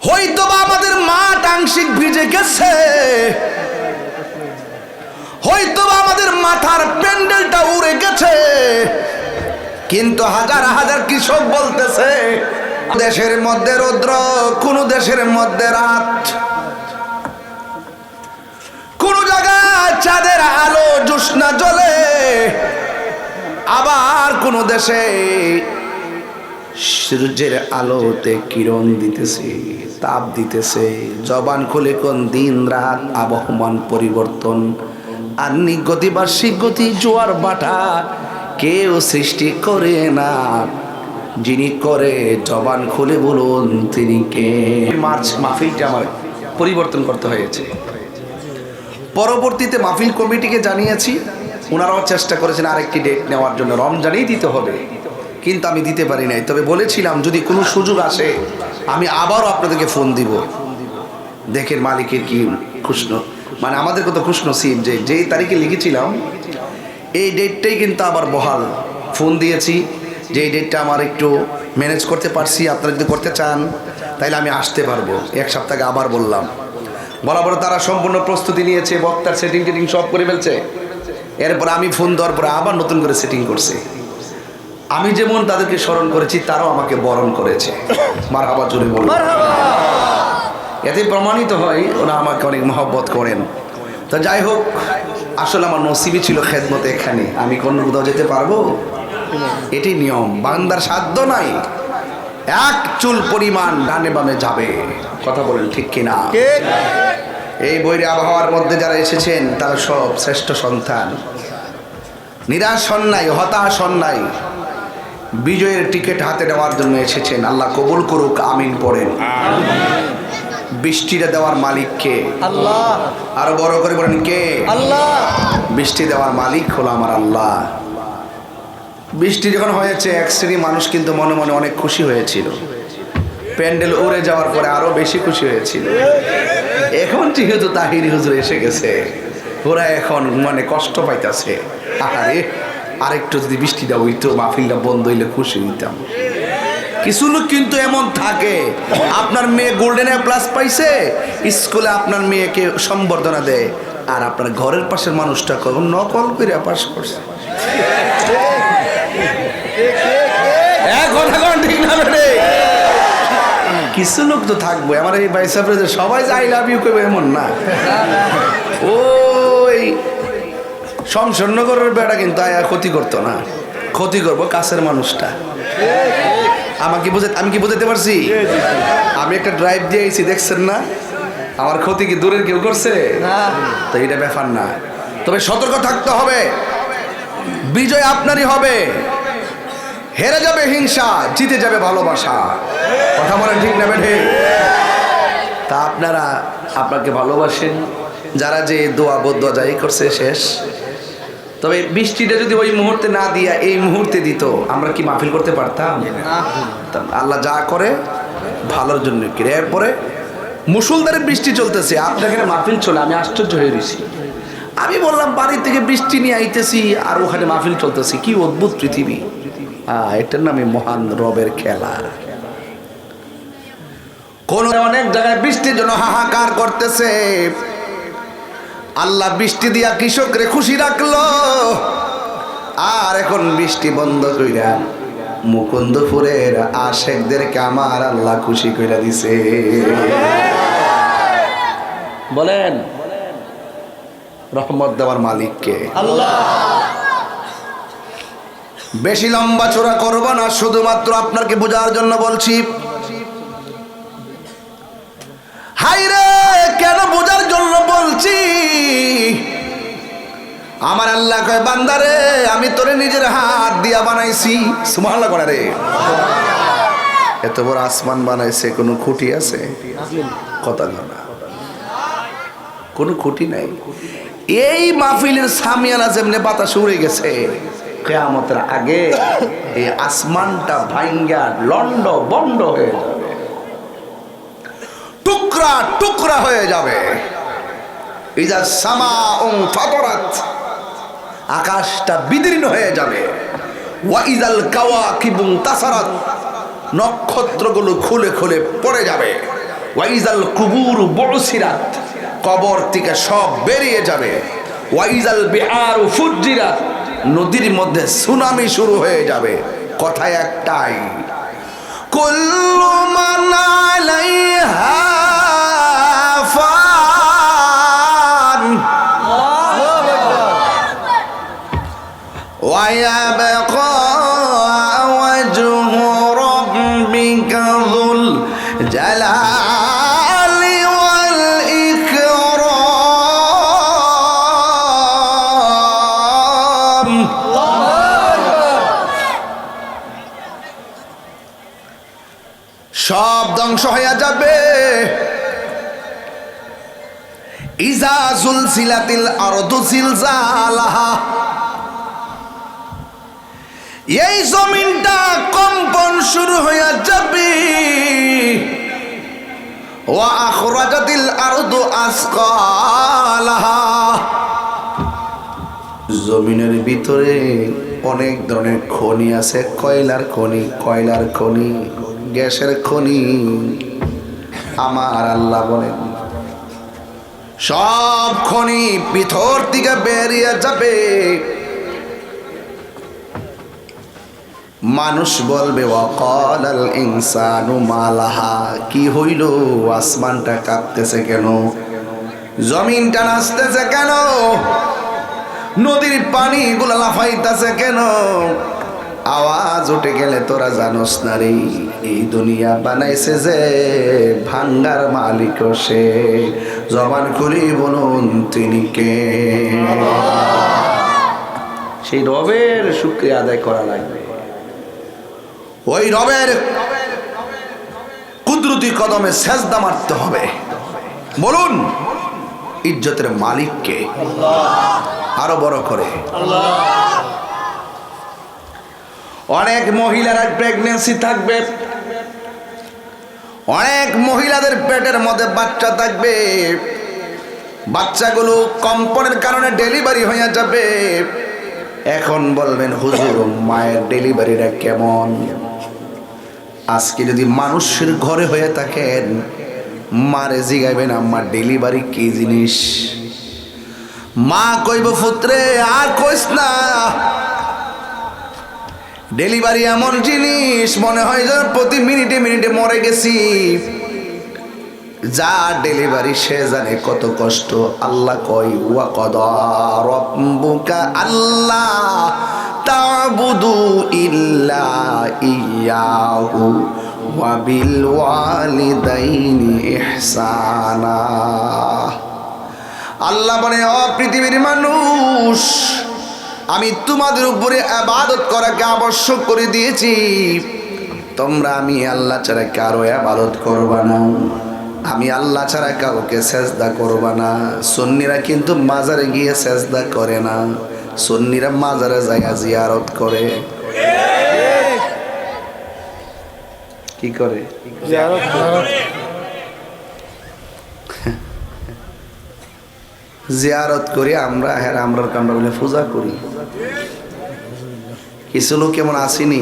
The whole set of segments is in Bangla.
হয়তোবা আমাদের মাঠ আংশিক ভিজে গেছে, হয়তোবা আমাদের মাথার প্যান্ডেলটা উড়ে গেছে, কিন্তু হাজার হাজার কৃষক বলতেছে দেশের মধ্যে রৌদ্র, কোন দেশের মধ্যে রাত, কোন জায়গায় চাঁদের আলো জ্যোৎস্না জ্বলে, আবার কোন দেশে সূর্যের আলোতে কিরণ দিতেছে, তাপ দিতেছে। জবান খুলে কোন দিন রাত, আবহমান পরিবর্তন, আহ্নিক গতি, বার্ষিক গতি, জোয়ার বাটা কেউ সৃষ্টি করে না, যিনি করে জবান খুলে বলুন তিনি কে। মার্চ মাহফিলটা আমার পরিবর্তন করতে হয়েছে। পরবর্তীতে মাহফিল কমিটিকে জানিয়েছি, ওনারাও চেষ্টা করেছেন আরেকটি ডেট নেওয়ার জন্য, রমজানেই দিতে হবে, কিন্তু আমি দিতে পারি নাই। তবে বলেছিলাম যদি কোনো সুযোগ আসে আমি আবারও আপনাদেরকে ফোন দিব। দেখের মালিকের কি খুশন, মানে আমাদের কত খুশনসিব যে যেই তারিখে লিখেছিলাম এই ডেটটাই কিন্তু আবার বহাল। ফোন দিয়েছি যে এই ডেটটা আমার একটু ম্যানেজ করতে পারছি, আপনারা যদি করতে চান তাইলে আমি আসতে পারবো। এক সপ্তাহে আবার বললাম, বলার পরে তারা সম্পূর্ণ প্রস্তুতি নিয়েছে, বক্তার সেটিং টেটিং সব করে ফেলছে। এরপর আমি ফোন দেওয়ার পরে আবার নতুন করে সেটিং করছে। আমি যেমন তাদেরকে স্মরণ করেছি তারাও আমাকে বরণ করেছে। মারহাবা জোরে বলুন। এতে প্রমাণিত হয় ওরা আমাকে অনেক মহব্বত করেন। তো যাই হোক, আসলে আমার নসিবই ছিল খেদমতে এখানে, আমি কোন কোথাও যেতে পারবো? এটি নিয়ম, বান্দার সাধ্য নাই এক চুল পরিমাণ ডানে বামে যাবে। কথা বলেন ঠিক কিনা? এই বৈরী আবহাওয়ার মধ্যে যারা এসেছেন তারা সব শ্রেষ্ঠ সন্তান, নিরাশ হন নাই, হতাশ হন নাই, বিজয়ের টিকিট হাতে নেওয়ার জন্য এসেছেন। আল্লাহ কবুল করুক, আমিন পড়েন। বৃষ্টিটা দেওয়ার মালিক কে? আল্লাহ। আরো বড় করে বলেন কে? আল্লাহ। বৃষ্টি দেওয়ার মালিক হলো আমার আল্লাহ। বৃষ্টি যখন হয়েছে এক শ্রেণী মানুষ কিন্তু মনে মনে অনেক খুশি হয়েছিল, প্যান্ডেল উড়ে যাওয়ার পরে আরো বেশি খুশি হয়েছিল। এখন যেহেতু তাহিরি হুজুর এসে গেছে, ওরা এখন মানে কষ্ট পাইতেছে, আরে আরেকটু যদি বৃষ্টিটা হইতো, মাহফিলটা বন্ধ হইলে খুশি হইতাম। কিছু লোক কিন্তু এমন থাকে, আপনার মেয়ে গোল্ডেন এ প্লাস পাইছে, স্কুলে আপনার মেয়েকে সম্বর্ধনা দেয়, আর আপনার ঘরের পাশের মানুষটা কখন নকল করে পাস করছে। ঠিক না রে? কিছু লোক তো থাকবে, আমার এই ভাই সাহেব সবাই যে আই লাভ ইউ করবে এমন না। ওই শমশানগরের বেটা কিন্তু আয়া ক্ষতি করতো না, ক্ষতি করবো কাছের মানুষটা। আমি কি বুঝাতে পারছি? আমি একটা ড্রাইভ দিয়েছি, দেখছেন না? আমার ক্ষতি কি দূরের কেউ করছে? তো এটা ব্যাপার না। তবে সতর্ক থাকতে হবে, বিজয় আপনারই হবে, হেরে যাবে হিংসা, জিতে যাবে ভালোবাসা। কথা বলেন ঠিক না বেঠে? তা আপনারা আপনাকে ভালোবাসেন, যারা যে দোয়া বদুয়া যাই করছে শেষ। তবে বৃষ্টিটা যদি ওই মুহূর্তে না দিয়া এই মুহূর্তে দিত, আমরা কি মাহফিল করতে পারতাম? আল্লাহ যা করে ভালোর জন্য। এরপরে মুষলধারে বৃষ্টি চলতেছে, আপনার এখানে মাহফিল চলে, আমি আশ্চর্য হয়ে গেছি। আমি বললাম বাড়ি থেকে বৃষ্টি নিয়ে আইতেছি আর ওখানে মাহফিল চলতেছে, কি অদ্ভুত পৃথিবী। এটার নামে মহান রবের খেলা। কোন অনেক জায়গায় বৃষ্টির জন্য হাহাকার করতেছে, আল্লাহ বৃষ্টি দিয়া কৃষকরে খুশি রাখলো, আর এখন বৃষ্টি বন্ধ কইরা মুকুন্দপুরের আশেকদেরকে আমার আল্লাহ খুশি কইরা দিছে। বলেন রহমত দেওয়ার মালিককে? আল্লাহ। বেশি লম্বা চোরা করবো না, শুধুমাত্র আপনাকে বোঝার জন্য বলছি। হাইরে কেন বোঝার জন্য বলছি? আমার আল্লাহ কয় বান্দারে আমি তোরে নিজের হাত দিয়া বানাইছি। সুবহানাল্লাহ করে রে। এত বড় আসমান বানাইছে, কোনো খুঁটি আছে? কথা না, কোনো খুঁটি নাই। এই মাহফিলের সামিয়ানা যেমনে বাতাস উড়ে গেছে, কিয়ামতের আগে এই আসমানটা ভাঙ্গা লন্ড বন্ড হয়ে যাবে, টুকরা টুকরা হয়ে যাবে। ইজা সামাউন ফাতারাত, আকাশটা বিদীর্ণ হয়ে যাবে। ওয়া ইজাল কাওয়াকিবুন তাসারাত, নক্ষত্রগুলো খুলে খুলে পড়ে যাবে। ওয়াইজাল কুবুর বুসিরাত, কবর থেকে সব বেরিয়ে যাবে। ওয়াইজাল বিহার ফুজ্জিরাত, নদীর মধ্যে সুনামি শুরু হয়ে যাবে। কথা একটাই, কুল্লু মান আলাইহা ফান ওয়া ইয়াবকা ওয়াজহু রাব্বিকা যুল জালালি ওয়াল ইকরাম। সব ধ্বংস হয়ে যাবে। ইজা জুলজিলাতিল আরদু জিলজালাহা, এই জমিনটা কম্পন শুরু হয়ে যাবে। ওয়া আখরাজাতিল আরদু আসকালাহা, জমিনের ভিতরে অনেক ধরনের খনি আছে, কয়লার খনি, গ্যাসের খনি। আমার আল্লাহ বলেন সব খনি ভিতর থেকে বেরিয়ে যাবে। মানুষ বলবে ওয়াকালাল ইনসানু মালাহা, কি হইল, আসমানটা কাঁপতেছে কেন, জমিনটা নাচতেছে কেন, নদীর পানিগুলো লাফাইতেছে কেন? আওয়াজ উঠে গেলে তোরা জানোস না রে, এই দুনিয়া বানাইছে যে ভাঙ্গার মালিক সে। জবান খুলি বলুন তিনি কে? সেই রবের শুকরিয়া আদায় করা লাগবে। ওই রবের কুদরতি কদমে সেজদা মারতে হবে। বলুন ইজ্জতের মালিক কে? আরো বড় করে। অনেক মহিলারা প্রেগন্যান্সি থাকবে, অনেক মহিলাদের পেটের মধ্যে বাচ্চা থাকবে, বাচ্চাগুলো কম্পনের কারণে ডেলিভারি হয়ে যাবে। এখন বলবেন হুজুর মায়ের ডেলিভারিটা কেমন? আজকে যদি মানুষের ঘরে হয়ে থাকেন, মারে জিগাইবেন আম্মা ডেলিভারি কি জিনিস? মা কইব পুত্রে আর কইস না, ডেলিভারি এমন জিনিস মনে হয় যেন প্রতি মিনিটে মিনিটে মরে গেছি। যা ডেলিভারি সে জানে কত কষ্ট। আল্লাহ কয় ওয়া কদা রাব্বুকা আল্লা তা'বুদু ইল্লা ইয়াহু ওয়া বিল ওয়ালিদাইনি ইহসানা। আল্লাহ বলে ও পৃথিবীর মানুষ, আমি তোমাদের উপরে ইবাদত করাকে আবশ্যক করে দিয়েছি। তোমরা আমি আল্লাহ ছাড়া কারো ইবাদত করবা না, আমি আল্লাহ ছাড়া কাউকে সেজদা করবা না। সুন্নিরা কিন্তু মাজারে গিয়ে সেজদা করে না, সুন্নিরা মাজারে জায়গা জিয়ারত করে। কি করে? জিয়ারত করি আমরা, হ্যাঁ আমরা কামরা বলে পূজা করি। কিছু লোক কেমন আসেনি,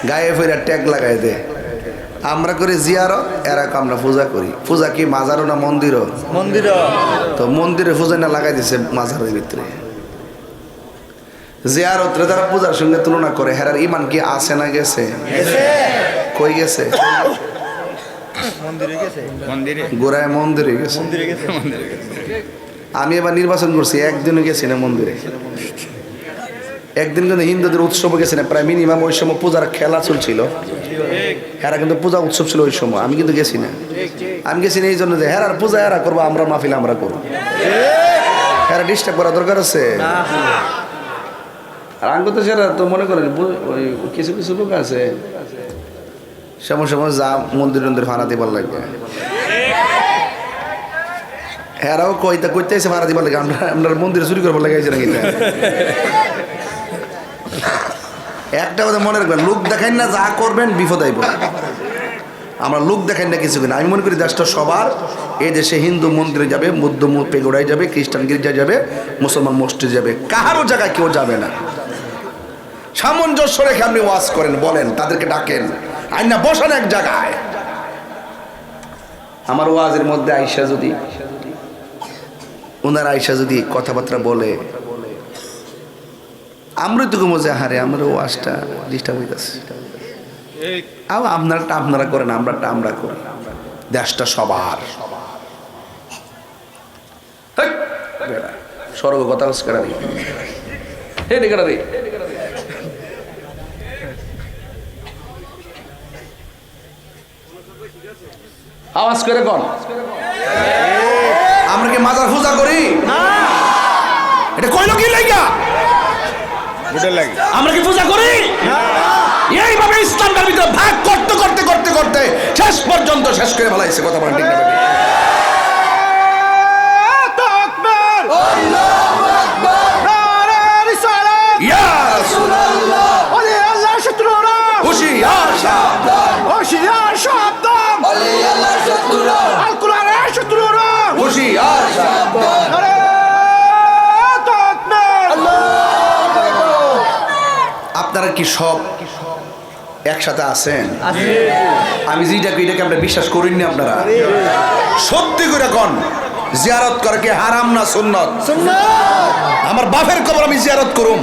গায়ে ফেরা ট্যাগ লাগাই দে। আমরা করি জিয়ারত, এরা আমরা পূজা করি। পূজা কি মাজারও না মন্দিরও? মন্দির। তো মন্দিরে পূজা না লাগাই দিছে মাজারের ভিতরে। জিয়ারতরে তারা পূজার সঙ্গে তুলনা করে, হেরার ইমান কি আছে না গেছে? কই গেছে? গোড়ায় মন্দিরে গেছে। আমি এবার নির্বাচন করছি, একদিনও গেছি না মন্দিরে। একদিন কিন্তু হিন্দুদের উৎসব গেছে না, প্রায় মিনিমাম ওই সময় পূজার খেলা চলছিল। হেরা কিন্তু পূজা উৎসব ছিল ওই সময়, আমি কিন্তু গেছি না। আমি গেছি না এই জন্য যে হেরার পূজা হেরা করবো, আমরা মাহফিল আমরা করবো। হেরা ডিস্টার্ব করা দরকার আছে। আর আমি তো সেরা তো মনে করেন ওই কিছু কিছু লোক আছে সময় সময় যা মন্দির মন্দির ভাড়া দিবার লাগে, হেরাও কইতে কইতেছে ভাড়া দিবার লাগে। আমরা মন্দিরে চুরি করবার লাগাইছে নাকি? একটা কথা মনে রাখবেন, লোক দেখাই না, যা করবেন বিপদ আইব। আমরা লোক দেখাই না কিছু কিনা। আমি মনে করি দেশটা সবার। এই দেশে হিন্দু মন্দিরে যাবে, বৌদ্ধ পেগোড়ায় যাবে, খ্রিস্টান গির্জায় যাবে, মুসলমান মসজিদে যাবে, কাহারও জায়গায় কেউ যাবে না। সামঞ্জস্য রেখে আপনি ওয়াজ করেন, বলেন, তাদেরকে ডাকেন, আইনা বসান এক জায়গায়। আমার ওয়াজের মধ্যে আইসা যদি ওনার আইসা যদি কথাবার্তা বলে, আমরাই তো মজা হারে আমার ওয়াজটা ডিস্টার্ব হইতেছে। আপনারটা আপনারা করেন, আমরাটা আমরা করি, দেশটা সবার। স্বর্গ কথা কেডা রে, হে কেডা রে, আওয়াজ করে কোন? আমরা কি মাজার পূজা করি? এটা কইলো কি লাগা? আমরা কি পূজা করি? এইভাবে ইসলামের ভিতরে ভাগ করতে করতে করতে করতে শেষ পর্যন্ত শেষ করে ফেলাইছে। কথা বলেন ঠিক না? আপনারা কি সব একসাথে আছেন? আমি যেটাকে এটাকে আমরা বিশ্বাস করিনি। আপনারা সত্যি করে কোন জিয়ারত করে কি হারাম না সুন্নত? আমার বাপের কবর আমি জিয়ারত করুম,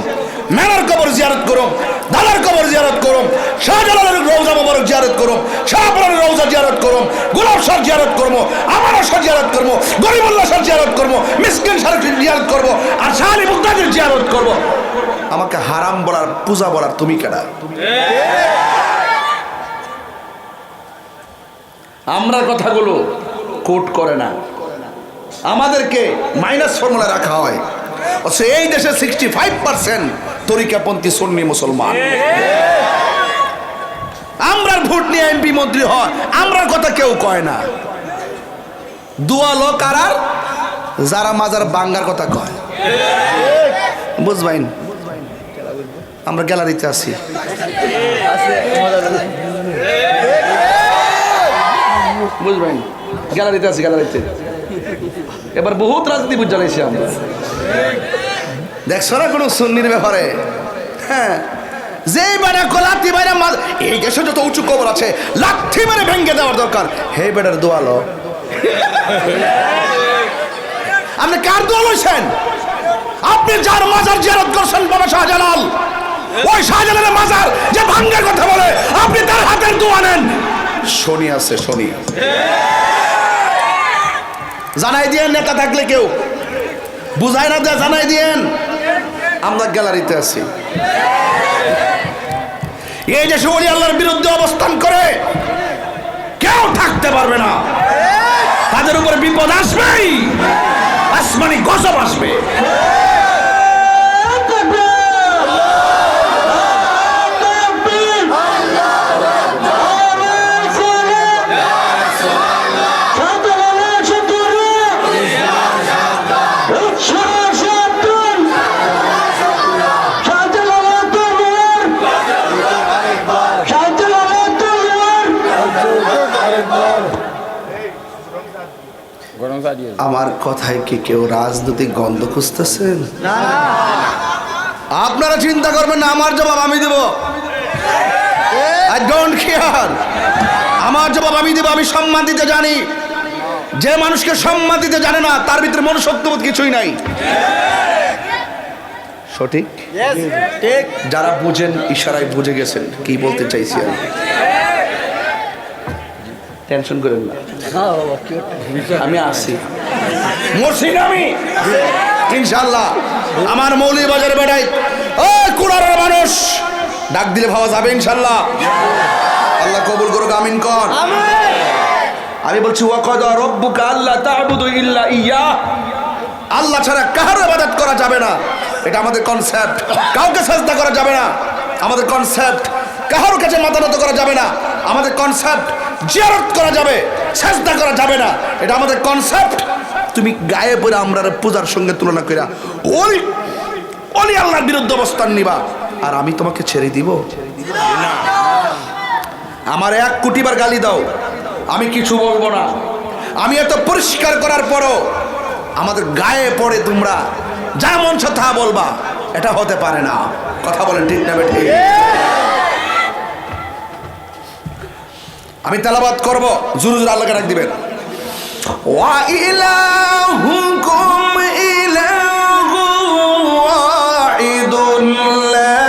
মেনার কবর জিয়ারত করুম, দাদার কবর জিয়ারত করুম, শাহজালালের রওজা মোবারক জিয়ারত করুম, শাহপুরের রওজা জিয়ারত করুম, গোলাপ শাহ জিয়ারত করবো, আমারও শাহ জিয়ারত করবো, গরিবুল্লাহ শাহ জিয়ারত করবো, মিসকিন শাহ জিয়ারত করবো, আর শাহ আলী মুক্তাদির জিয়ারত করবো। আমাকে হারাম বলার, পূজা বলার তুমি কেডা? আমরা কথাগুলো কোট করে না, আমাদেরকে মাইনাস ফর্মুলা রাখা হয়। এই দেশে 65% তরিকাপন্থী সুন্নি মুসলমান। আমরার ভোট নিয়ে এমপি মন্ত্রী হয়, আমরার কথা কেউ কয় না। দুয়ালো কারার যারা মাজার বাঙ্গার কথা কয়, বুঝবাইন? আমরা গ্যালারিতে আছি, বুঝবেন? গ্যালারিতে আছি, গ্যালারিতে। এবার বহুত রাজনীতি বুঝ জ্বালাইছি আমরা। দেখছো না কোনো সুন্নির ব্যাপারে? হ্যাঁ, যেই মানে লাঠি বাইরে এই দেশে যত উঁচু কবর আছে লাঠি মেরে ভেঙে দেওয়ার দরকার। হে বেটার দোয়ালো, আপনি কার দোয়া লইছেন? আপনি যার মাজার জিয়ারত করছেন বাবা শাহজালাল, ওই শাহজালালের মাজার যে ভাঙ্গার কথা বলে, আপনি তার হাতের দোয়া নেন। শনি আছে, শনি জানাই দিয়েন। নেতা থাকলে কেউ বুঝায় না দেয়, জানাই দিয়েন। আমরা গ্যালারিতে আছি। এই দেশে ওলি আল্লাহর বিরুদ্ধে অবস্থান করে কেউ থাকতে পারবে না। তাদের উপরে বিপদ আসবেই, আসমানি গজব আসবে। আমার কথায় কি কেউ রাজনৈতিক গন্ধ খুঁজতেছেন? আপনারা চিন্তা করবেন না, আমার জবাব আমি দেব। আই ডোন্ট কেয়ার, আমার জবাব আমি দেব। আমি সম্মান দিতে জানি। যে মানুষকে সম্মান দিতে জানে না তার ভিতরে মনুষ্যত্ববোধ কিছুই নাই। সঠিক? যারা বুঝেন ইশারায় বুঝে গেছেন কি বলতে চাইছি আমি। টেনশন করেন না, আমি আসি, মরছি না আমি ইনশাল্লাহ। আমার মৌলভীবাজারে বেড়াই, ও কুড়ারের মানুষ ডাক দিলে ভাবা যাবে ইনশাল্লাহ। আল্লাহ কবুল করুক, আমিন কর। আমি বলছি ওয়াকাদা রাব্বুকা আল্লা তা'বুদু ইল্লা ইয়্যাহ, আল্লাহ ছাড়া কারো ইবাদত করা যাবে না, এটা আমাদের কনসেপ্ট। কাউকে সাজদা করা যাবে না, আমাদের কনসেপ্ট। কারোর কাছে মাথা নত করা যাবে না, আমাদের কনসেপ্ট। জিয়ারত করা যাবে, সাজদা করা যাবে না, এটা আমাদের কনসেপ্ট। তুমি গায়ে পড়ে আমরা পূজার সঙ্গে তুলনা কইরা ওই ওলি আল্লাহর বিরুদ্ধে অবস্থান নিবা, আর আমি তোমাকে ছেড়ে দিব না। আমার 1 কোটিবার গালি দাও, আমি কিছু বলবো না। আমি এত পরিষ্কার করার পরও আমাদের গায়ে পড়ে তোমরা যা মন চায় তা বলবা, এটা হতে পারে না। কথা বলেন ঠিক না বেঠি? আমি তেলাওয়াত করব, জোরে জোরে আল্লাহকে ডাক দিবেন। ওয়া ইলাহুকুম ইলাহু ওয়াহিদুন লা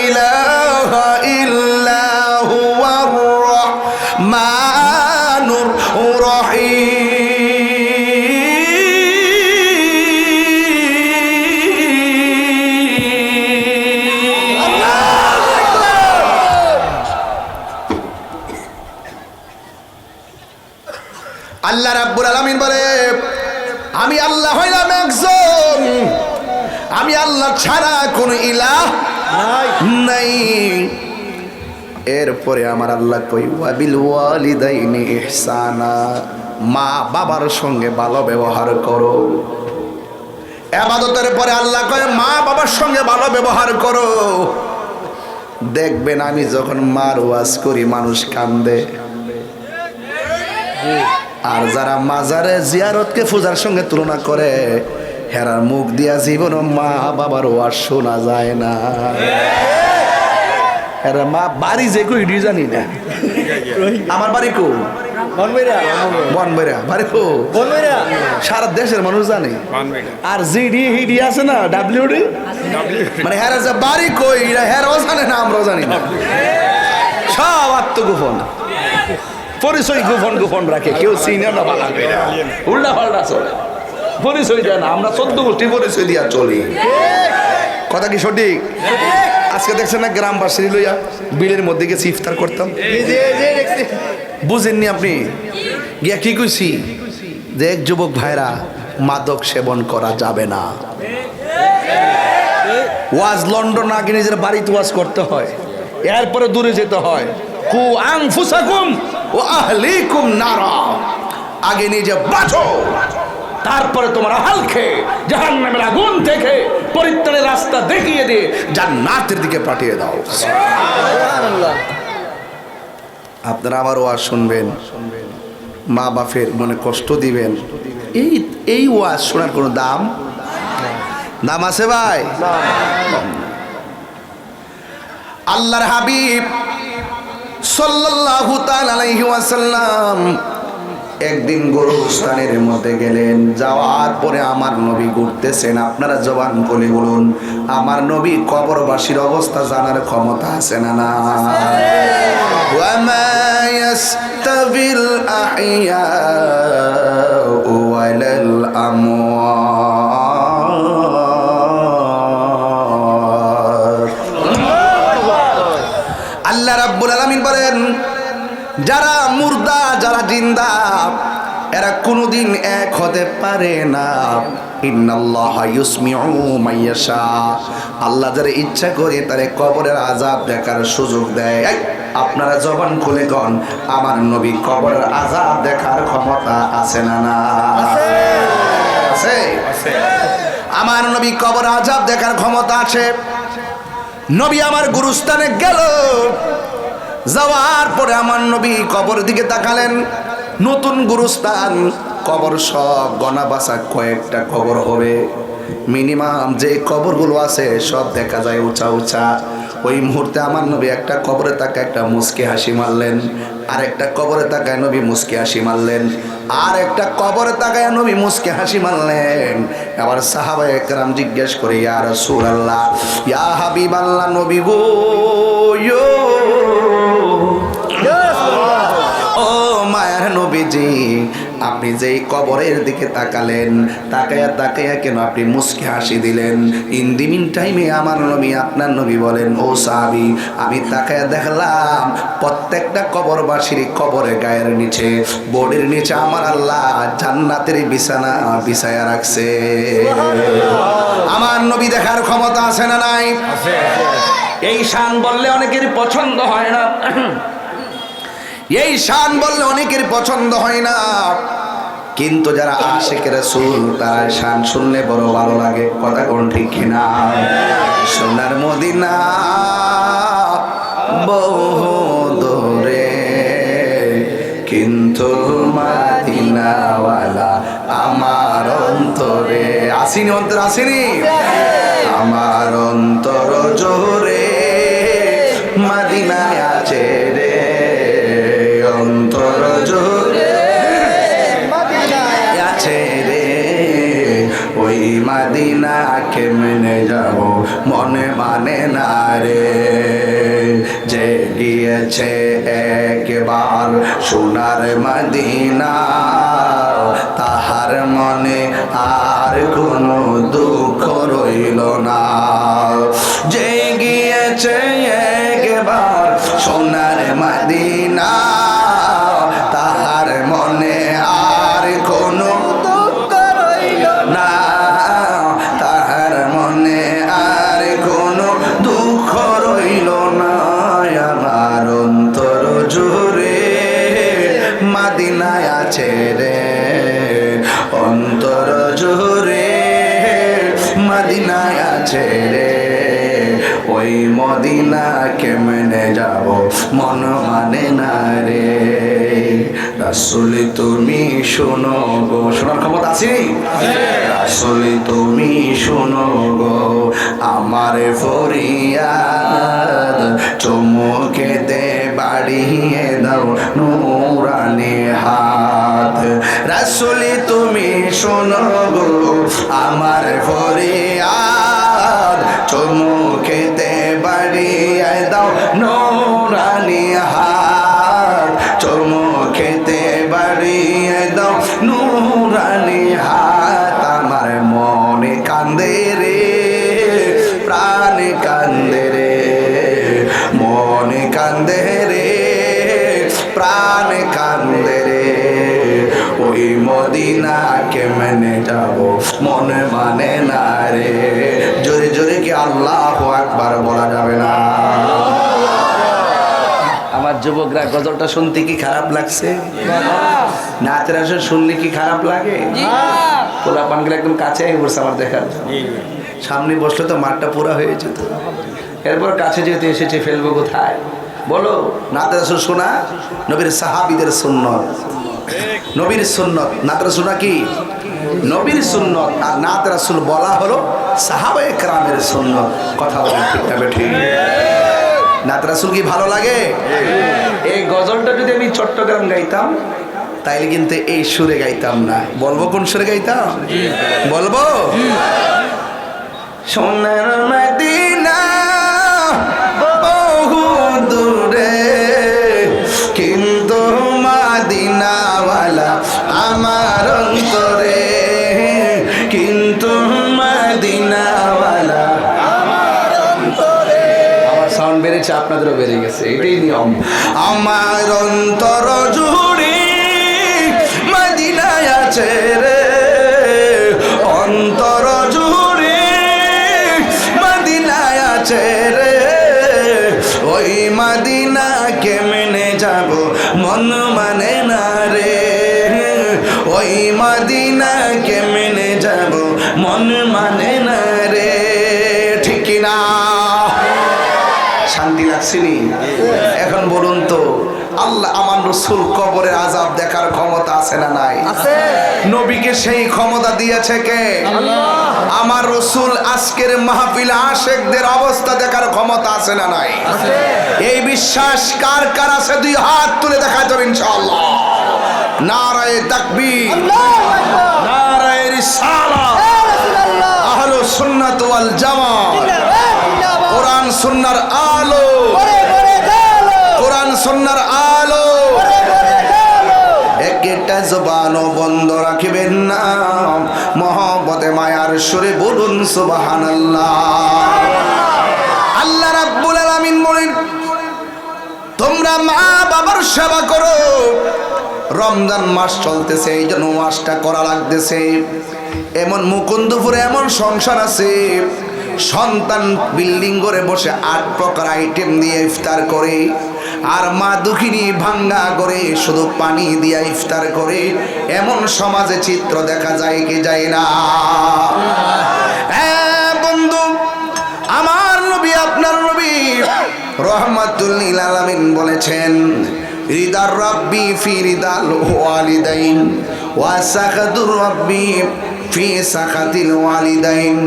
ইলাহা ইল্লা হুয়ার রাহমানুর রহিম। আল্লাহ রাব্বুল আলামিন বলে, আমি আল্লাহ হইলাম একজন, আমি আল্লাহ ছাড়া কোন ইলাহ নাই। এরপরে আমার আল্লাহ কই ওয়াবিল ওয়ালিদাইনি ইহসানা, মা বাবার সঙ্গে ভালো ব্যবহার করো। ইবাদতের পরে আল্লাহ কয় মা বাবার সঙ্গে ভালো ব্যবহার করো। দেখবেন আমি যখন মার ওয়াজ করি মানুষ কান্দে, আর যারা মাজারে জিয়ারতকে পূজার সঙ্গে তুলনা করে হেরার মুখ দিয়া জীবনও মা বাবার ওয়াজ শোনা যায় না। হেরা মা বাড়ি যে কই ইডি জানি না। আমার বাড়ি কো বনবইরা, বাড়ি কো বনবইরা, সারা দেশের মানুষ জানে। আর জিডি হিডি আছে না ডাব্লিউডি, মানে হেরা যে বাড়ি কই হেরাও জানে না, আমরাও জানি না। সব আত্মগোপন, পরিচয় গোপন গোপন রাখে, কেউ চিনে না, উল্টা পাল্টা চলে, পরিচয় দেয় না। আমরা 14 গোষ্ঠী পরিচয় দিয়া চলি। কথা কি সঠিক? আজকে দেখছেন না গ্রামবাসী লইয়া বিলের মধ্যে গেছি ইফতার করতাম, বুঝেননি আপনি? গিয়া কি কইছি যে এক যুবক ভাইরা মাদক সেবন করা যাবে না। ওয়াজ লন্ডন আগে নিজের বাড়িতে ওয়াজ করতে হয়, এরপরে দূরে যেতে হয়। কু আনফুসাকুম ও আহলিকুম নারা, আগে নিজে বাঁচো, তারপরে তোমার আহলকে জাহান্নামের আগুন থেকে পরিত্রাণের রাস্তা দেখিয়ে দিয়ে জান্নাতের দিকে পাঠিয়ে দাও। সুবহানাল্লাহ। আপনারা আবার ওয়াজ শুনবেন, মা বাপের মনে কষ্ট দিবেন, এই ওয়াজ শোনার কোনো দাম আছে ভাই? আল্লাহর হাবিব সাল্লাল্লাহু তাআলা আলাইহি ওয়াসাল্লাম একদিন গোরস্থানের মধ্যে গেলেন। যাওয়ার পরে আমার নবী ঘুরতেছেন। আপনারা জবান খুলে বলুন, আমার নবী কবরবাসীর অবস্থা জানার ক্ষমতা আছে না? না। ওয়া মা ইয়াস্তাবিল আহইয়া ওয়ালাল আমওয়াত। আল্লাহ রাব্বুল আলামিন বলেন, যারা মুর্দা যারা জিন্দা এরা কোনোদিন এক হতে পারে না। ইন্নাল্লাহা ইউসমিউ মাইয়াশা, আল্লাহ যারা ইচ্ছা করে তারে কবরের আযাব দেখার সুযোগ দেয়। আপনারা জবান খুলে কন, আমার নবী কবরের আযাব দেখার ক্ষমতা আছে না? না আছে। আমার নবী কবরের আযাব দেখার ক্ষমতা আছে। নবী আমার গুরুস্থানে গেল, যাওয়ার পরে আমার নবী কবর দিকে তাকালেন। নতুন গুরুস্থান, কবর সব গনা বাছা কয়েকটা কবর হবে। মিনিমাম যে কবরগুলো আছে সব দেখা যায় উঁচা উঁচা। ওই মুহূর্তে আমার নবী একটা কবরে তাকায় একটা মুচকি হাসি মারলেন, আর একটা কবরে তাকায় নবী মুচকি হাসি মারলেন, আর একটা কবরে তাকায় নবী মুচকি হাসি মারলেন। আবার সাহাবায়ে কেরাম জিজ্ঞেস করে, ইয়া রাসূলুল্লাহ, ইয়া হাবিবাল্লাহ, নবী গো, ও মায়ের নবীজি, আপনি যেই কবরের দিকে তাকালেন, তাকায়া তাকায়া কেন আপনি মুচকি হাসি দিলেন? ইন দি মিন টাইমে আমার নবী, আপনার নবী বলেন, ও সাহাবী, আমি তাকায়া দেখলাম প্রত্যেকটা কবরবাসীর কবরের গায়ের নিচে, বডির নিচে আমার আল্লাহ জান্নাতের বিছানা বিছায়া রাখছে। আমার নবী দেখার ক্ষমতা আছে না নাই? এই শান বললে অনেকের পছন্দ হয় না, এই শান বললে অনেকের পছন্দ হয় না, কিন্তু যারা আশিক রাসূল তারা শান শুনলে বড় ভালো লাগে। কথা কোন ঠিক কিনা? সোনার মদিনা বহু দূরে, কিন্তু মদিনাওয়ালা আমার অন্তরে। আসিনি অন্তর, আসিনি আমার অন্তর জোরে মদিনায় আছে রে, অন্তর জোরে কেমনে যাব মনে মানে না রে। যে গিয়েছে একবার সোনার মদিনা তাহার মনে আর কোনো দুঃখ রইল না। যে গিয়েছে একবার সোনার মদিনা তাহার মনে আর কোনো দুঃখ রইল না। তাহার মনে আর কোনো দুঃখ রইল না। আমার অন্তর জুড়ে মদিনায় আছে রে, অন্তর জুড়ে মদিনায় আছে রে। ওই মদিনা কেমনে যাব মন মানে না রে। রাসূল তুমি শোনো গো, শোনার ক্ষমতা আছে? রাসূল তুমি শোনো গো আমার ফরিয়াদ, চুমুকেতে বাড়িয়ে দাও নূরানি হাত। রাসূল তুমি শোনো গো আমার ফরিয়াদ, চুমুকেতে বাড়িয়ে দাও নূরানি হাত। চুমুকেতে বাড়িয়ে দাও নূরানি হাত। আমার মনে কান্দে রে, প্রাণ কান্দে রে, মনে কান্দে রে, প্রাণ কান্দে রে। ওই মদিনা কেমনে যাব মনে মানে না রে। জোরে জোরে কি আল্লাহু আকবার বলা যাবে না? আমার যুবকরা গজলটা শুনতে কি খারাপ লাগছে? নাচের আসর শুনলে কি খারাপ লাগে? পোলা পানগুলো একদম কাছে বসে আমার দেখার, সামনে বসলে তো মাঠটা পুরা হয়ে যেত। এরপর কাছে যেতে এসেছে, ফেলবো কোথায় বলো? নাচের আসর শোনা নবীর সাহাবীদের সুন্নত, নবীর সুন্নত। নাচের শোনা কি নবীর সুন্নত, আর নাত রাসূল বলা হলো সাহাবায়ে কেরামের সুন্নত। কথা বলেন ঠিক না ঠিক? নাত রাসূল কি ভালো লাগে? এই গজলটা যদি আমি চট্টগ্রাম গাইতাম তাইলে কিন্তু এই সুরে গাইতাম না। বলবো কোন সুরে গাইতাম? বলবো সোনার মদিনা বহু দূরে, কিন্তু মদিনাওয়ালা আমার অন্তরে, কিন্তু মদিনাওয়ালা আমার অন্তরে। আমার সাউন্ড বেড়েছে, আপনাদেরও বেড়ে গেছে, এটাই নিয়ম। আমার অন্তর জুড়ে মদিনায় আছে রে, অন্তর জুড়ে মদিনায় আছে রে। ওই মদিনা কেমনে যাব মন মানে না রে। ওই মদিনা কেমনে যাব মন মানে না রে। ঠিক না? শান্তি লাগছেনি? এখন বলুন তো, আল্লাহ আমার রাসূল কবরের আযাব দেখার ক্ষমতা আছে না নাই? আছে। নবীকে সেই ক্ষমতা দিয়েছে কে? আল্লাহ। আমার রাসূল আজকের মাহফিল আশিকদের অবস্থা দেখার ক্ষমতা আছে না নাই? আছে। এই বিশ্বাস কার কার আছে? দুই হাত তুলে দেখাতে হবে ইনশাআল্লাহ। নারায়ে তাকবীর, আল্লাহু আকবার, নারায়ে রিসালাত, ইয়া রাসূলুল্লাহ, আহলুস সুন্নাত ওয়াল জামাত, জিন্দাবাদ, কোরআন সুন্নাহর আলো, কোরআন সুন্নাহর আলো। একটা জবানও বন্ধ রাখবেন না, মহব্বতে মায়ার সুরে বলুন সুবহানাল্লাহ। আল্লাহ রাব্বুল আলামিন বলেন, তোমরা মা বাবার সেবা করো। রমজান মাস চলতেছে, এই জন্য মাসটা করা লাগতেছে। এমন মুকুন্দপুরে এমন সংসার আছে, সন্তান বিল্ডিং করে বসে 8 প্রকার আইটেম দিয়ে ইফতার করে, আর মা দুঃখিনী ভাঙ্গা করে শুধু পানি দিয়ে ইফতার করে। এমন সমাজে চিত্র দেখা যায় কি যায় না? বন্ধু, আমার নবী আপনার নবী রাহমাতুল লিল আলামিন বলেছেন, রিদার রাব্বি ফি রিদাল ওয়ালিদাইন ওয়া সাখাতুর রাব্বি ফি সাখাতিল ওয়ালিদাইন।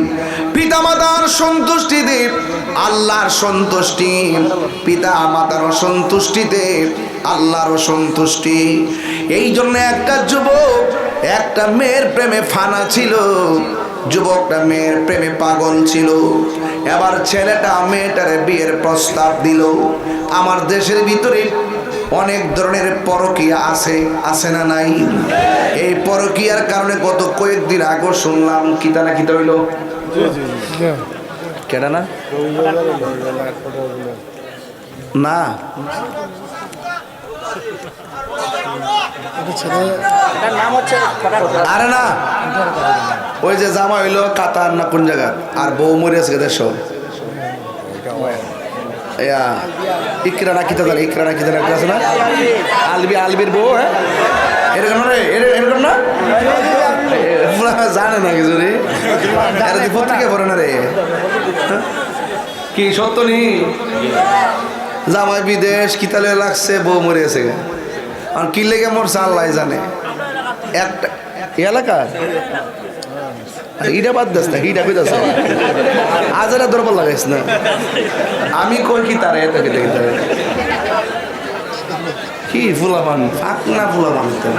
পিতা মাতার সন্তুষ্টিতে আল্লাহর সন্তুষ্টি, পিতা মাতার সন্তুষ্টিতে আল্লাহর সন্তুষ্টি। এই জন্য একটা যুবক একটা মেয়ের প্রেমে ফানা ছিল। যুবকটা মেয়ের প্রেমে পাগল ছিল। এবার ছেলেটা মেয়েটারে বিয়ের প্রস্তাব দিল। আমার দেশের ভিতরে অনেক ধরনের পরকীয়া আছে না নাই? এই পরকীয়ার কারণে গত কয়েকদিন আগে শুনলাম কিতা না কিতা হইল, কেডা না না আরে না, ওই যে জামা হইলো কাতার না কোন জায়গা, আর বউ মরে আছে দেশ ইকরা না কিতা জানে, ইকরা না কিতা আছে না, আলবির বউ। হ্যাঁ এরকম রে, এরকম না জানে না কিছু রে, পত্রিকা পড়ে না রে, কি সত্য নি? জামাই বিদেশ কিতালে লাগছে, বউ মরে আছে, আর কি লেগে মরছে আল্লাহ জানে। একটা এলাকার ইটা বাদ দাস না, ইটা কইতাছ আজারা দরবার লাগাইছ না, আমি কই কি তারে এত কেটে কি ফুলাবান ফাঁক না ফুলাবান তো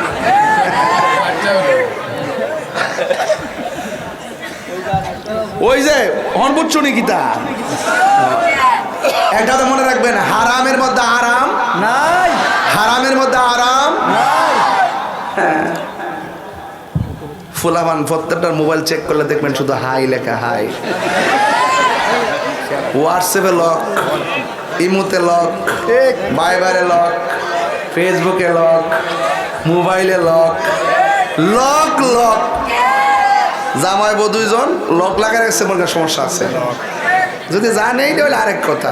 ওই যে হন বুঝছো নি কিতা, একটা তো মনে রাখবেন, হারামের মধ্যে আরাম নাই, হারামের মধ্যে আরাম নাই। হ্যাঁ ফুলাবান প্রত্যেকটার মোবাইল চেক করলে দেখবেন শুধু হাই লেখা, হাই। হোয়াটসঅ্যাপে লক, ইমোতে লক, ভাইবারে লক, ফেসবুকে লক, মোবাইলে লক, লক লক। জামাই বউ দুইজন লক লাগাই রাখছে, মনে সমস্যা আছে। যদি জানেই তাহলে আরেক কথা,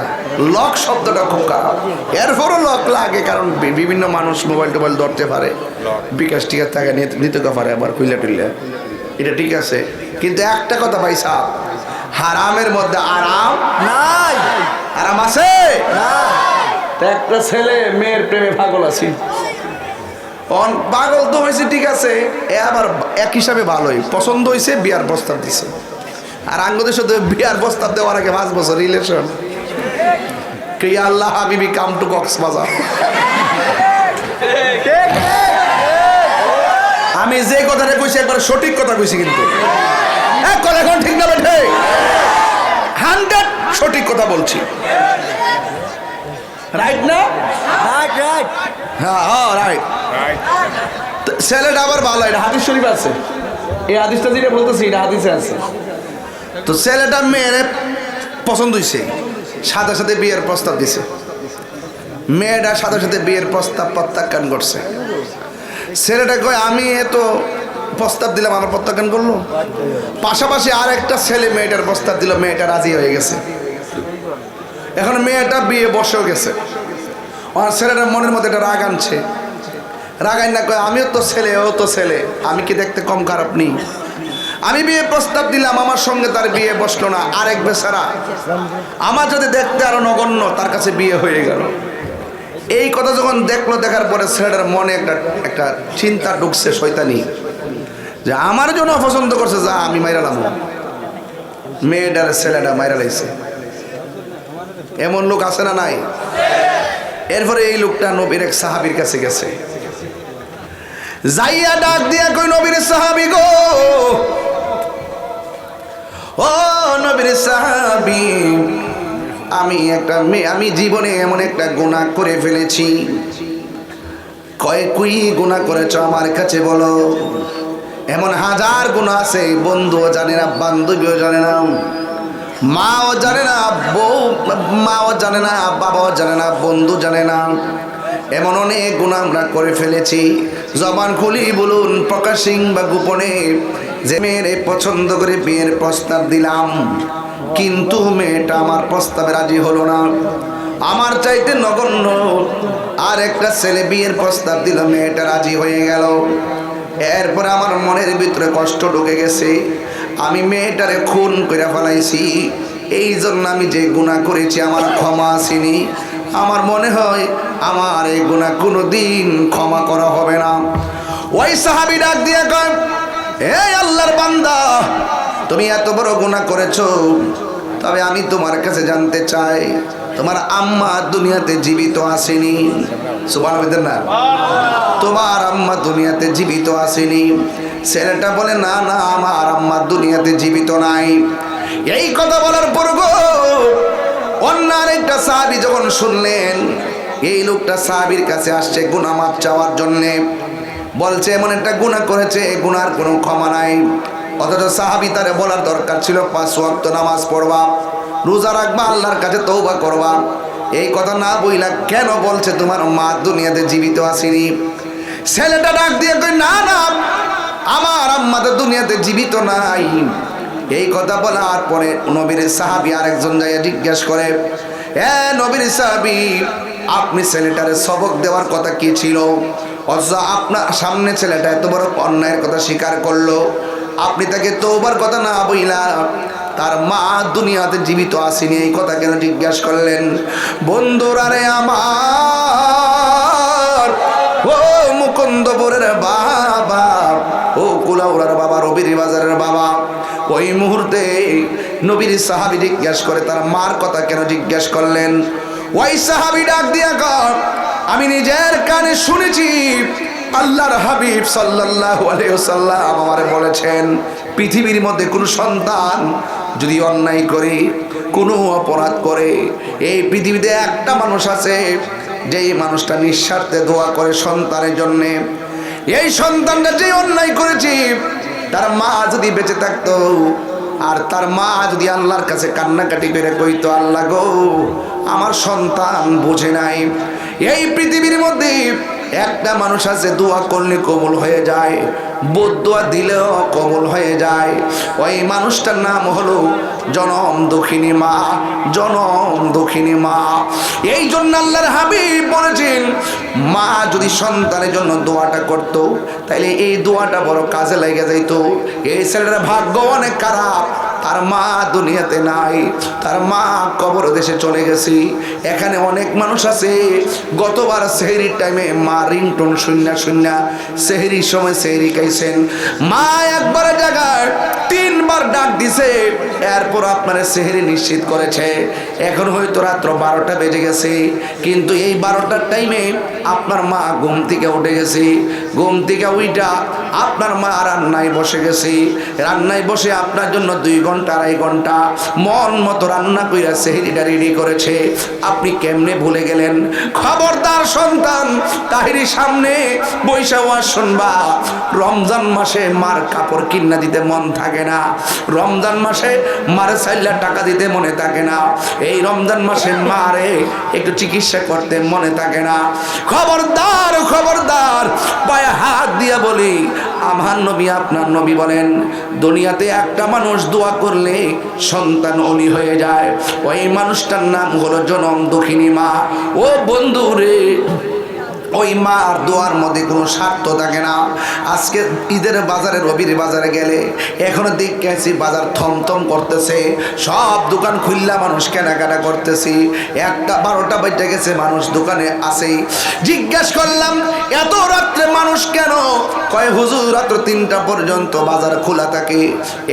লক শব্দটা খুব খারাপ। এরপরও লক লাগে, কারণ বিভিন্ন মানুষ মোবাইল টোবাইল ধরতে পারে, বিকাশ টিকার টাকা নিতে পারে, আবার খুইলে টুইলে, এটা ঠিক আছে। কিন্তু একটা কথা ভাই সাহেব, হারামের মধ্যে আরাম নাই। আরাম আছে না? একটা ছেলে মেয়ের প্রেমে পাগল আছি, পাগল তো হয়েছে ঠিক আছে, আবার এক হিসাবে ভালোই পছন্দ হয়েছে, বিয়ার প্রস্তাব দিছে। আর আঙ্গদের সাথে বিয়ার প্রস্তাব দেওয়ার আগে 5 বছর রিলেশন। কে আল্লাহ হাবিবি কাম টু কক্সবাজার। আমি যে কথাটা কইছি একবার সঠিক কথা কইছি, কিন্তু এখন ঠিক না বেঠে 100 সঠিক কথা বলছি, রাইট না? হ্যাঁ রাইট। ছেলেটা আবার ভালো, এটা হাদিস শরীফ আছে, এই হাদিসটা যেটা বলতেছি এটা হাদিসে আছে। তো ছেলেটা মেয়ের পছন্দ হয়েছে, সাথে সাথে বিয়ের প্রস্তাব দিছে। মেয়েটা সাথে সাথে বিয়ের প্রস্তাব প্রত্যাখ্যান করছে। ছেলেটা কয় আমি এত প্রস্তাব দিলাম, আমার প্রত্যাখ্যান করলো। পাশাপাশি আর একটা ছেলে মেয়েটার প্রস্তাব দিল, মেয়েটা রাজি হয়ে গেছে। এখন মেয়েটা বিয়ে বসেও গেছে। আমার ছেলেটার মনের মধ্যে একটা রাগ আনছে, রাগাই না কয় আমিও তো ছেলে, ও তো ছেলে, আমি কি দেখতে কম খারাপ নেই? আমি বিয়ে প্রস্তাব দিলাম, আমার সঙ্গে তার বিয়ে বসলো না, আরেক বেচারা আমার যদি দেখতে আরো নগণ্য, তার কাছে বিয়ে হয়ে গেল। এই কথা যখন দেখলো, দেখার পরে ছেলেটার মনে একটা চিন্তা ঢুকছে, শয়তানি, যে আমার জন্য অপছন্দ করছে, যা আমি মাইরালাম। মেয়েটার ছেলেটা মাইরা লাইছে। এমন লোক আছে না নাই? এরপরে এই লোকটা নবীর এক সাহাবীর কাছে গেছে, যাইয়া ডাক দিয়া কই, নবীর সাহাবী গো, ও নবীর সাহাবী, আমি জীবনে এমন একটা গুনাহ করে ফেলেছি। কয় কুই গুনাহ করেছ আমার কাছে বলো? এমন হাজার গুনাহ আছে, বন্ধুও জানে না, বান্ধবীও জানে না, মাও জানে না, মাও জানে না, বাবাও জানে না, বন্ধু জানে না। এমন অনেক গুনাহ আমরা করে ফেলেছি। জবান খুলি বলুন, প্রকাশ্যে বা গোপনে, যে মেয়ের পছন্দ করে বিয়ের প্রস্তাব দিলাম, কিন্তু মেয়েটা আমার প্রস্তাবে রাজি হলো না। আমার চাইতে নগণ্য আর একটা ছেলে বিয়ের প্রস্তাব দিল, মেয়েটা রাজি হয়ে গেল। এরপরে আমার মনের ভিতরে কষ্ট ঢুকে গেছে, আমি মেয়েটারে খুন করে ফেলাইছি। এই জন্য আমি যে গুনাহ করেছি আমার ক্ষমা আসেনি। আমার মনে হয় আমার এই গুনাহ কোনোদিন ক্ষমা করা হবে না। ওই সাহাবী ডাক দিয়ে কয়, এই আল্লাহর বান্দা, তুমি এত বড় গুনাহ করেছো, তবে আমি তোমার কাছে জানতে চাই, তোমার আম্মা দুনিয়াতে জীবিত আসেনি? সুবহানাল্লাহ, তোমার আম্মা দুনিয়াতে জীবিত আসেনি? ছেলেটা বলে না না, আমার আম্মা দুনিয়াতে জীবিত নাই। এই কথা বলার পর গো অন্য আরেকটা সাহাবী যখন শুনলেন এই লোকটা সাহাবীর কাছে আসছে গুনাহ মাফ চাওয়ার জন্যে, বলছে এমন একটা গুনাহ করেছে, গুনার কোনো ক্ষমা নাই। অথচ সাহাবী তারে বলার দরকার ছিল 5 ওয়াক্ত নামাজ পড়বা, রোজা রাখবা, আল্লাহর কাছে তওবা করবা। এই কথা না বইলা কেন বলছে তোমার মা দুনিয়াতে জীবিত আসেনি? ছেলেটা ডাক দিয়ে কই না না, আমার আম্মা তো দুনিয়াতে জীবিত নাই। এই কথা বলার পরে নবীর সাহাবী আরেকজন যাইয়া জিজ্ঞাসা করে, এ নবীর সাহাবী, আপনি ছেলেটারে সবক দেওয়ার কথা কি ছিল? অথচ আপনার সামনে ছেলেটা এত বড় অন্যায়ের কথা স্বীকার করলো, আপনি তাকে তওবার কথা না বইলা তার মা দুনিয়াতে জীবিত আসেনি এই কথা কেন জিজ্ঞাসা করলেন? বন্ধুরা রে আমার, ও মুকুন্দপুরের বাবা, ও কুলাউড়ার বাবা, রবির বাজারের বাবা, ওই মুহূর্তে নবীর সাহাবী জিজ্ঞাসা করে তার মার কথা কেন জিজ্ঞাসা করলেন? ওই সাহাবী ডাক দিয়া কর, আমি নিজের কানে শুনেছি আল্লাহর হাবিব সাল্লাল্লাহু আলাইহি ওয়াসাল্লাম আমারে বলেছেন, পৃথিবীর মধ্যে কোনো সন্তান যদি অন্যায় করে, কোনো অপরাধ করে, এই পৃথিবীতে একটা মানুষ আছে যেই মানুষটা নিঃস্বার্থে দোয়া করে সন্তানের জন্যে। এই সন্তানটা যে অন্যায় করেছে তার মা যদি বেঁচে থাকতো আর তার মা যদি আল্লাহর কাছে কান্নাকাটি করে কইতো, আল্লাহ গো আমার সন্তান বোঝে নাই। এই পৃথিবীর মধ্যে একটা মানুষ আছে দোয়া করলে কবুল হয়ে যায়, বদদোয়া দিলেও কবুল হয়ে যায়। ওই মানুষটার নাম হলো জনম দুঃখিনী মা, জনম দুঃখিনী মা। এই জন্য আল্লাহর হাবিব বলেছেন, মা যদি সন্তানের জন্য দোয়াটা করত তাইলে এই দোয়াটা বড় কাজে লেগে যাইত। এই ছেলেটার ভাগ্য অনেক খারাপ, তার মা দুনিয়াতে নাই, তার মা কবর দেশে চলে গেছে। এখানে অনেক মানুষ আছে গতবার সেহরির টাইমে মা রিংটোন শূন্য শূন্য সেহরির সময় সেহরি খাইছেন, মা একবার জায়গায় 3 বার ডাক দিছে, এরপর আপনার সেহরি নিশ্চিত করেছে। এখন হয়তো রাত্র 12টা বেজে গেছে, কিন্তু এই 12টার টাইমে আপনার মা ঘুম থেকে উঠে গেছে। ঘুম থেকে উইটা আপনার মা রান্নায় বসে গেছে, রান্নায় বসে আপনার জন্য 2 ঘন্টা 2.5 ঘন্টা মন মতো রান্না কইরা সেহরিটা রেডি করেছে। আপনি কেমনে ভুলে গেলেন? খবরদার সন্তান, তাহিরির সামনে বৈশা ওয়াজ শুনবা। রমজান মাসে মার কাপড় কিনা দিতে মন থাকে না, রমজান মাসে মারে 4 লাখ টাকা দিতে মনে থাকে না, এই রমজান মাসে মারে একটু চিকিৎসা করতে মনে থাকে না। খবরদার খবরদার, পায়ে হাত দিয়া বলি, আমার নবী আপনার নবী বলেন দুনিয়াতে একটা মানুষ দোয়া করলে সন্তান অলি হয়ে যায়, ওই মানুষটার নাম হলো জনম দুঃখিনী মা। ও বন্ধু রে, ওই মার দোয়ার মধ্যে কোনো স্বার্থ থাকে না। আজকে ঈদের বাজারে, রবির বাজারে গেলে এখনো দেখছি বাজার থমথম করতেছে, সব দোকান খুললা মানুষ কেনাকাটা করতেছি। 1টা 12টা বেজে গেছে, মানুষ দোকানে আসেই। জিজ্ঞাসা করলাম এত রাত্রে মানুষ কেন? কয় হুজুর রাত্র 3টা পর্যন্ত বাজার খোলা থাকে।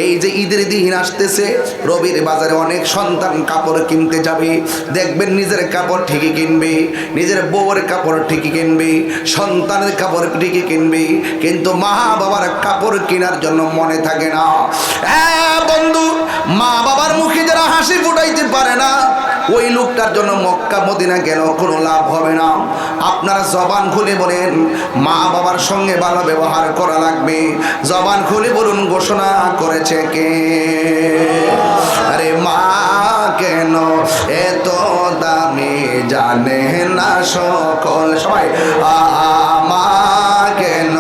এই যে ঈদের দিন আসতেছে, রবির বাজারে অনেক সন্তান কাপড় কিনতে যাবে, দেখবেন নিজের কাপড় ঠিকই কিনবে, নিজের বউয়ের কাপড় ঠিকই কিনবে, সন্তানের কাপড় ঠিকই কিনবে, কিন্তু মা বাবার কাপড় কেনার জন্য মনে থাকে না। বন্ধু, মা বাবার মুখে যারা হাসি ফুটাইতে পারে না, ওই লোকটার জন্য মক্কা মদিনা গেল কোনো লাভ হবে না। আপনারা জবান খুলে বলেন মা বাবার সঙ্গে ভালো ব্যবহার করা লাগবে। জবান খুলে বলুন ঘোষণা করেছে কে? আরে মা কেন এত দামি জানে না সকল, সবাই মা কেন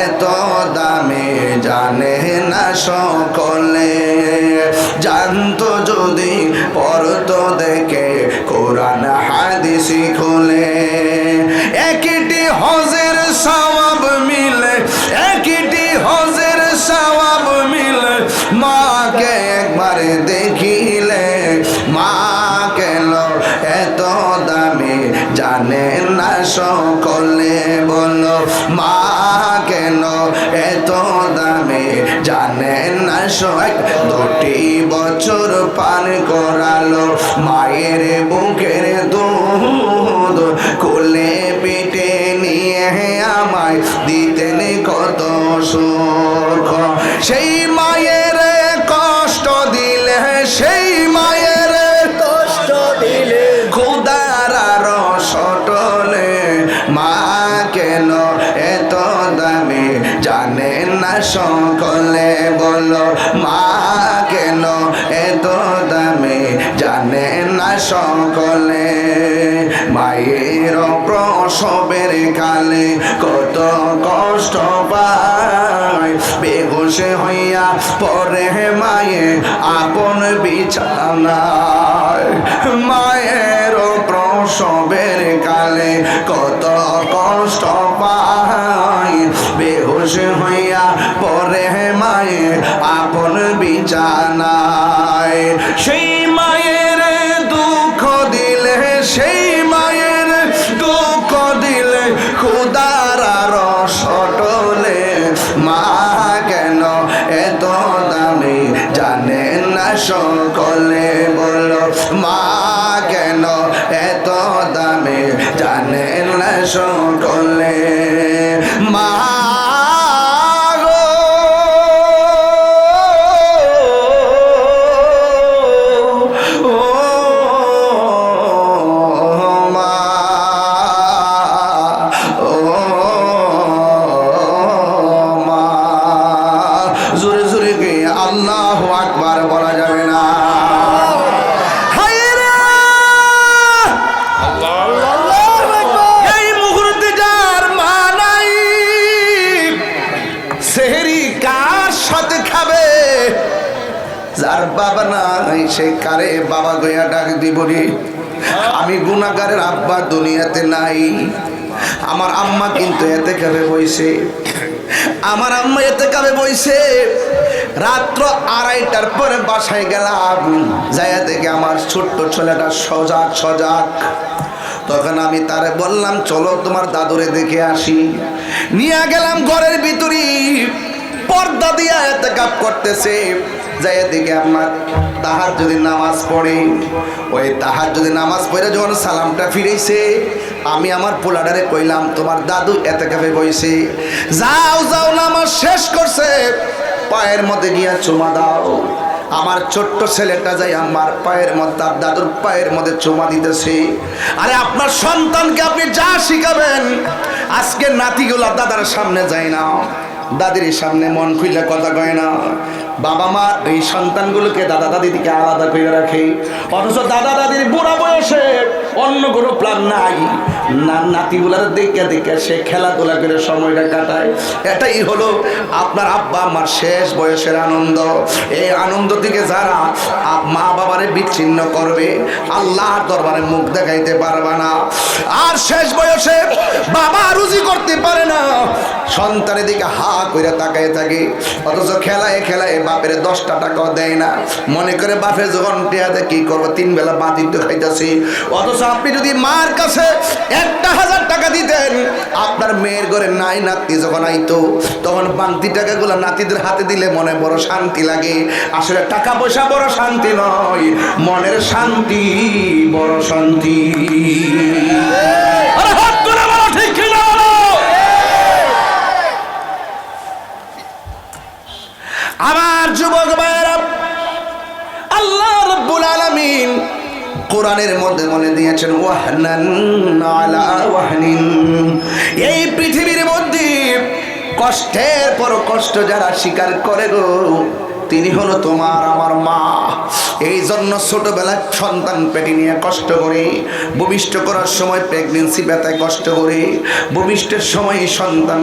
এত দামি জানে না সকলে, জানতো যদি পড়তো দেখে কোরআন হাদিস খুলে। একটি হজের সওয়াব মিলে, একটি হজের সওয়াব মিলে, মাকে একবার দেখিলে। মা কেন এত দামি জানে না সকলে, বলো মা কেন এত দামি জানে না সকলে। 2টি বছর পান করালো মায়ের বুকের দুধ, কোলে পিঠে নিয়ে আমায় দিতেন কত সুখ। সেই মায়ের কষ্ট দিলে, সেই মায়ের কষ্ট দিলে খোদার রসটলে মা কেন এত দামি জানে না সকলে, বলো মা কেন এত দামি জানে না সকলে। মায়ের প্রসবের কালে কত কষ্ট পায়, বেহুশ হইয়া পরে মায়ে আপন বিছানায়। মায়ের প্রসবের কালে কত কষ্ট পায়, বেহুশ হইয়া পরে মায়ে আপন বিছানায়। সেই মায়ের দুঃখ দিলে, সেই মায়ের দুঃখ দিলে খোদার রসটলে মা কেন এত দামি জানে না সকলে, বলো মা কেন এত দামি জানে না সকলে। মা গো, ও মা, ও মা। জোরে জোরে কে আল্লাহু আকবার বলা যাবে না? এই মুহূর্তে যার মা নাই, সেহরি কার সাথে খাবে? যার বাবা নাই সে কারে বাবা গয়া ডাক দিব রে? আমি গুনাহগারের আব্বা দুনিয়াতে নাই। আমার আম্মা কিন্তু এতে খাবে বইছে, আমার আম্মা এতে খাবে বইছে। রাত্র 2:30টার পরে বাসায় গেলাম, যাইয়া দেখে আমার ছোট্ট ছেলেটা সজাগ সজাগ। তখন আমি তারে বললাম চলো তোমার দাদুরে দেখে আসি। নিয়ে গেলাম ঘরের ভিতরে, পর্দা দিয়া ইতিকাফ করতেছে। যাইয়া দেখে আমার তাহাজ্জুদ নামাজ পড়ে। ওই তাহাজ্জুদ নামাজ পড়ে যখন সালামটা ফিরেছে, আমি আমার পোলাডারে কইলাম তোমার দাদু ইতিকাফে বইছে, যাও যাও নামাজ শেষ করছে, পায়ের মধ্যে গিয়া চুমা দাও। আমার ছোট্ট ছেলেটা যাই আমার পায়ের মধ্যে, তার দাদুর পায়ের মধ্যে চুমা দিতেছে। আরে আপনার সন্তানকে আপনি যা শিখাবেন, আজকে নাতিগুলা দাদার সামনে যায় না, দাদির সামনে মন খুলে কথা কয় না। বাবা মা এই সন্তানগুলোকে দাদা দাদি থেকে আলাদা করে রাখে, অথচ দাদা দাদির বুড়া বয়সে অন্য কোনো প্ল্যান নাই। নাতিগুলার দেখে দেখে সে খেলাধুলা করে সময়টা কাটায়। এটাই হলো আপনার আব্বা আমার শেষ বয়সের আনন্দ। এই আনন্দ থেকে যারা মা বাবারে বিচ্ছিন্ন করবে, আল্লাহর দরবারে মুখ দেখাইতে পারবে না। আর শেষ বয়সে বাবা রুজি করতে পারে না, সন্তানের দিকে হা করে তাকায় থাকে, অথচ খেলায় খেলায় বাপের 10টা টাকাও দেয় না। মনে করে বাপে যখন টিয়াতে কি করবো, 3 বেলা বাতিল খাইতেছি। অথচ আপনি যদি মার কাছে 1,000 টাকা দিতেন, আপনার মেয়ের ঘরে নাই নাতি যখন আইতো, তখন বাংতি টাকাগুলো নাতিদের হাতে দিলে মনে বড় শান্তি লাগে। আসলে টাকা পয়সা বড় শান্তি নয়, মনের শান্তি বড় শান্তি। ঠিক কিনা? আমার যুবক ভাইয়েরা, আল্লাহ রাব্বুল আলামিন কোরআনের মধ্যে বলে দিয়েছেন ওয়াহনান আলা ওয়াহনিন। এই পৃথিবীর মধ্যে কষ্টের পর কষ্ট যারা স্বীকার করে গো, তিনি হলো তোমার আমার মা। এই জন্য ছোটবেলায় সন্তান পেটে নিয়ে কষ্ট করে, ভূমিষ্ঠ করার সময় প্রেগনেন্সি ব্যথায় কষ্ট করে, ভূমিষ্ঠের সময় সন্তান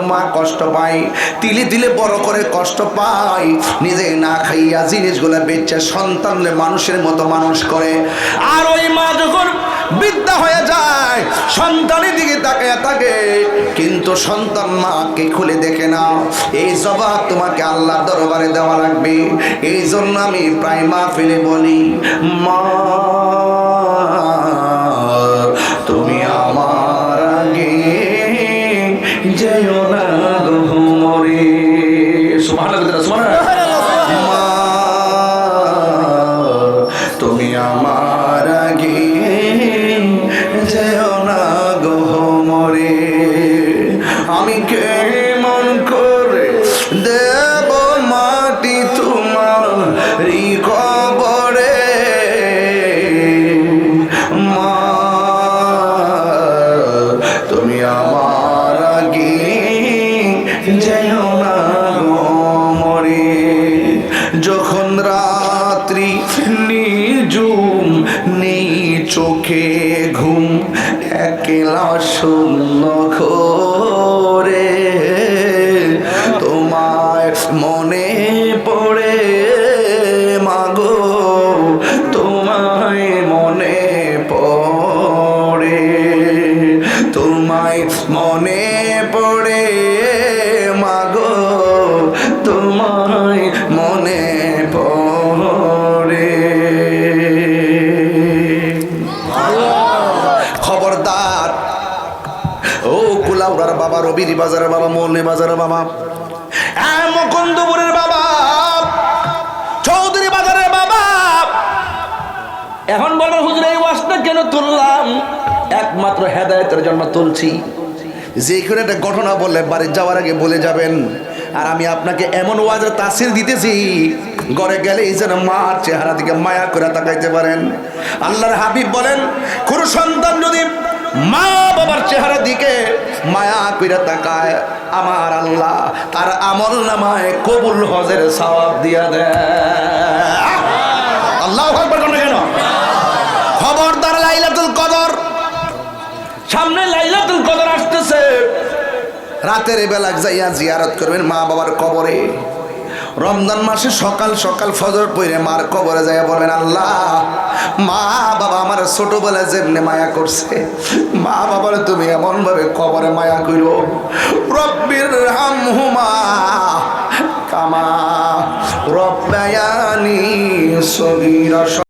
মা কষ্ট পায়, তিলে তিলে বড় করে কষ্ট পায়, নিজে না খাইয়া জিনিসগুলো বেচে সন্তানদের মানুষের মতো মানুষ করে। আর ওই মা যখন বৃদ্ধা হয়ে যায়, সন্তানের দিকে তাকিয়ে থাকে, কিন্তু সন্তান মাকে খুলে দেখে না। এই জবাব তোমাকে আল্লাহর দরবারে দেওয়া লাগবে। এই জন্য আমি প্রায় মাহফিলে বলি, মা তুমি আমার আগে যেও না গো মরে। সুবহানাল্লাহ, সুবহানাল্লাহ। মা তুমি আমার আগে যেও না গো মরে। যেও না গো মরে, যখন রাত্রি নিজুম নেই চোখে ঘুম, একলা শূন্য ঘরে তোমায় মনে পড়ে মাগো, তোমায় মনে পড়ে, তোমায় মনে পড়ে মাগো, তোমায় মনে পড়ে। খবরদার ও কুলাউড়ার বাবা, রবির বাজারের বাবা, মৌলভী বাজারের বাবা, মুকুন্দপুরের বাবা, চৌধুরী বাজারের বাবা, এখন বলো হুজুর এই ওয়াজটা কেন তুললাম? একমাত্র হেদায়েতের জন্য তুলছি। যে কোনো একটা ঘটনা বললে বাড়ি যাওয়ার আগে বলে যাবেন, আর আমি আপনাকে এমন ওয়াজের তাসির দিতেছি, ঘরে গেলে এই যেন মার চেহারা দিকে মায়া করে তাকাইতে পারেন। আল্লাহর হাবিব বলেন, কোন সন্তান যদি মা বাবার চেহারা দিকে মায়া করে তাকায়, আমার আল্লাহ তার আমল নামায় কবুল হজের সওয়াব দিয়া দেয়। আল্লাহু আকবার বলেন কেন? খবরদার, লাইলাতুল কদর সামনে, লাইলাতুল কদর আসতেছে। রাতের বেলা যাইয়া জিয়ারত করবেন মা বাবার কবরে। রমজান মাসে সকাল সকাল ফজর পড়ে মার কবরে যাইয়া বলবেন, আল্লাহ মা বাবা আমার ছোটবেলায় যেমনি মায়া করছে, মা বাবার তুমি এমন ভাবে কবরে মায়া করো, রব্বির হামহুমা কামা রব্বায়ানি সগীরা।